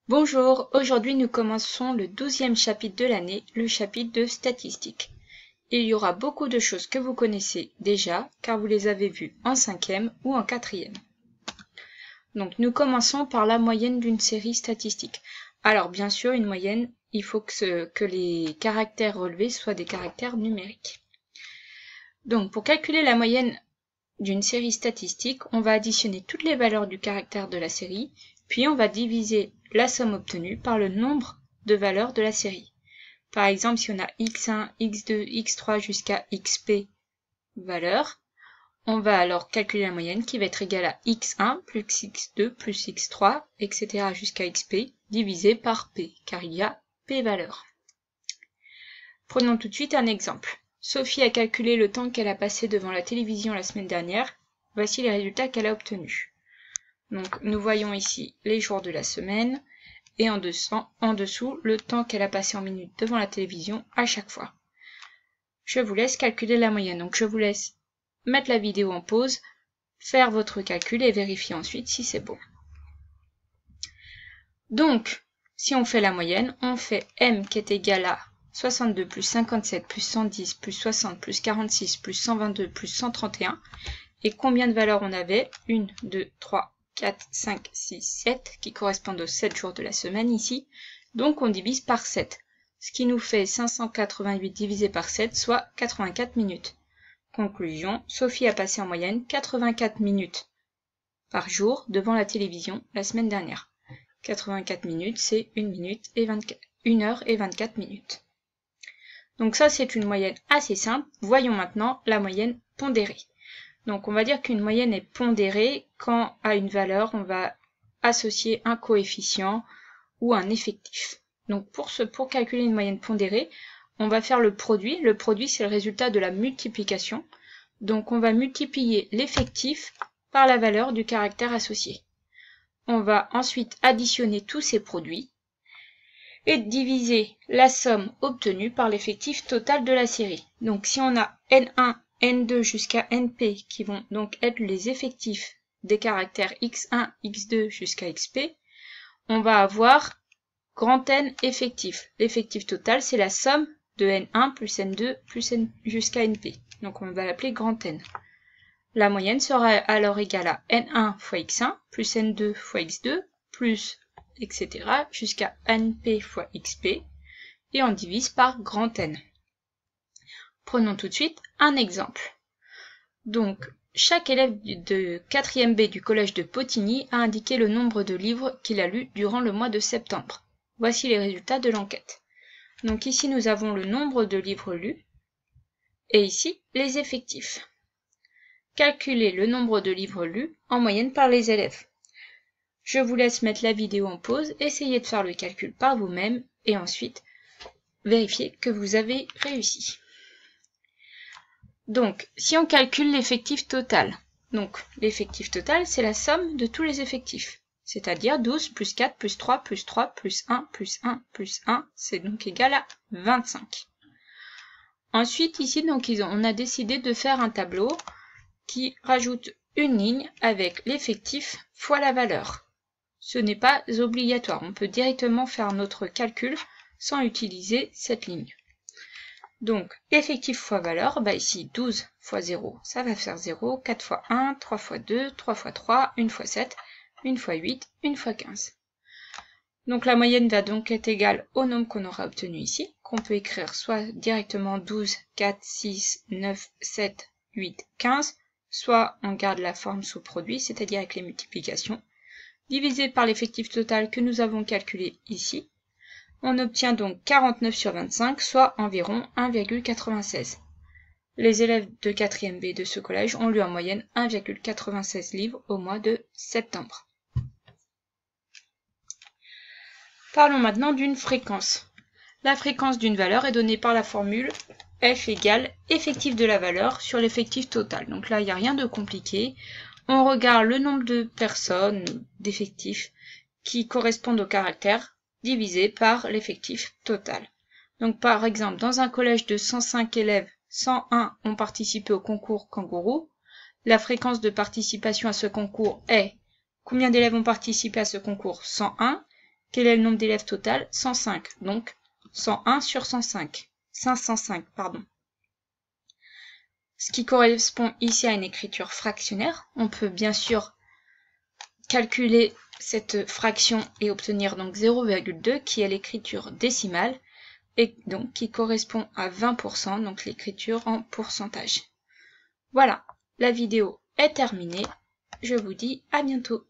Bonjour, aujourd'hui nous commençons le 12e chapitre de l'année, le chapitre de statistiques. Il y aura beaucoup de choses que vous connaissez déjà, car vous les avez vues en 5e ou en 4e. Donc nous commençons par la moyenne d'une série statistique. Alors bien sûr, une moyenne, il faut que les caractères relevés soient des caractères numériques. Donc pour calculer la moyenne d'une série statistique, on va additionner toutes les valeurs du caractère de la série, puis on va diviser la somme obtenue par le nombre de valeurs de la série. Par exemple, si on a x1, x2, x3 jusqu'à xp valeurs, on va alors calculer la moyenne qui va être égale à x1 plus x2 plus x3, etc. jusqu'à xp divisé par p, car il y a p valeurs. Prenons tout de suite un exemple. Sophie a calculé le temps qu'elle a passé devant la télévision la semaine dernière. Voici les résultats qu'elle a obtenus. Donc, nous voyons ici les jours de la semaine et en dessous le temps qu'elle a passé en minutes devant la télévision à chaque fois. Je vous laisse calculer la moyenne. Donc, je vous laisse mettre la vidéo en pause, faire votre calcul et vérifier ensuite si c'est bon. Donc, si on fait la moyenne, on fait m qui est égal à 62 plus 57 plus 110 plus 60 plus 46 plus 122 plus 131. Et combien de valeurs on avait? 1, 2, 3, 4, 5, 6, 7, qui correspondent aux 7 jours de la semaine ici. Donc on divise par 7, ce qui nous fait 588 divisé par 7, soit 84 minutes. Conclusion, Sophie a passé en moyenne 84 minutes par jour devant la télévision la semaine dernière. 84 minutes, c'est 1 heure et 24 minutes. Donc ça, c'est une moyenne assez simple. Voyons maintenant la moyenne pondérée. Donc on va dire qu'une moyenne est pondérée quand à une valeur, on va associer un coefficient ou un effectif. Donc pour calculer une moyenne pondérée, on va faire le produit. Le produit, c'est le résultat de la multiplication. Donc on va multiplier l'effectif par la valeur du caractère associé. On va ensuite additionner tous ces produits et diviser la somme obtenue par l'effectif total de la série. Donc si on a N1, N2 jusqu'à NP qui vont donc être les effectifs des caractères X1, X2 jusqu'à XP, on va avoir grand N effectif. L'effectif total, c'est la somme de N1 plus N2 plus N jusqu'à NP. Donc on va l'appeler grand N. La moyenne sera alors égale à N1 fois X1 plus N2 fois X2 plus etc. jusqu'à NP fois XP et on divise par grand N. Prenons tout de suite un exemple. Donc, chaque élève de 4e B du collège de Potigny a indiqué le nombre de livres qu'il a lus durant le mois de septembre. Voici les résultats de l'enquête. Donc ici, nous avons le nombre de livres lus et ici, les effectifs. Calculez le nombre de livres lus en moyenne par les élèves. Je vous laisse mettre la vidéo en pause, essayez de faire le calcul par vous-même et ensuite vérifiez que vous avez réussi. Donc, si on calcule l'effectif total, donc l'effectif total, c'est la somme de tous les effectifs, c'est-à-dire 12 plus 4 plus 3 plus 3 plus 1 plus 1 plus 1, c'est donc égal à 25. Ensuite, ici, donc, on a décidé de faire un tableau qui rajoute une ligne avec l'effectif fois la valeur. Ce n'est pas obligatoire, on peut directement faire notre calcul sans utiliser cette ligne. Donc, effectif fois valeur, ici 12 fois 0, ça va faire 0, 4 fois 1, 3 fois 2, 3 fois 3, 1 fois 7, 1 fois 8, 1 fois 15. Donc la moyenne va donc être égale au nombre qu'on aura obtenu ici, qu'on peut écrire soit directement 12, 4, 6, 9, 7, 8, 15, soit on garde la forme sous produit, c'est-à-dire avec les multiplications, divisé par l'effectif total que nous avons calculé ici. On obtient donc 49 sur 25, soit environ 1,96. Les élèves de 4e B de ce collège ont lu en moyenne 1,96 livres au mois de septembre. Parlons maintenant d'une fréquence. La fréquence d'une valeur est donnée par la formule F égale effectif de la valeur sur l'effectif total. Donc là, il n'y a rien de compliqué. On regarde le nombre de personnes, d'effectifs, qui correspondent au caractère, divisé par l'effectif total. Donc par exemple, dans un collège de 105 élèves, 101 ont participé au concours Kangourou. La fréquence de participation à ce concours est combien d'élèves ont participé à ce concours? 101. Quel est le nombre d'élèves total? 105. Donc 101 sur 105. 505, pardon. Ce qui correspond ici à une écriture fractionnaire. On peut bien sûr calculer cette fraction et obtenir donc 0,2 qui est l'écriture décimale et donc qui correspond à 20%, donc l'écriture en pourcentage. Voilà, la vidéo est terminée. Je vous dis à bientôt.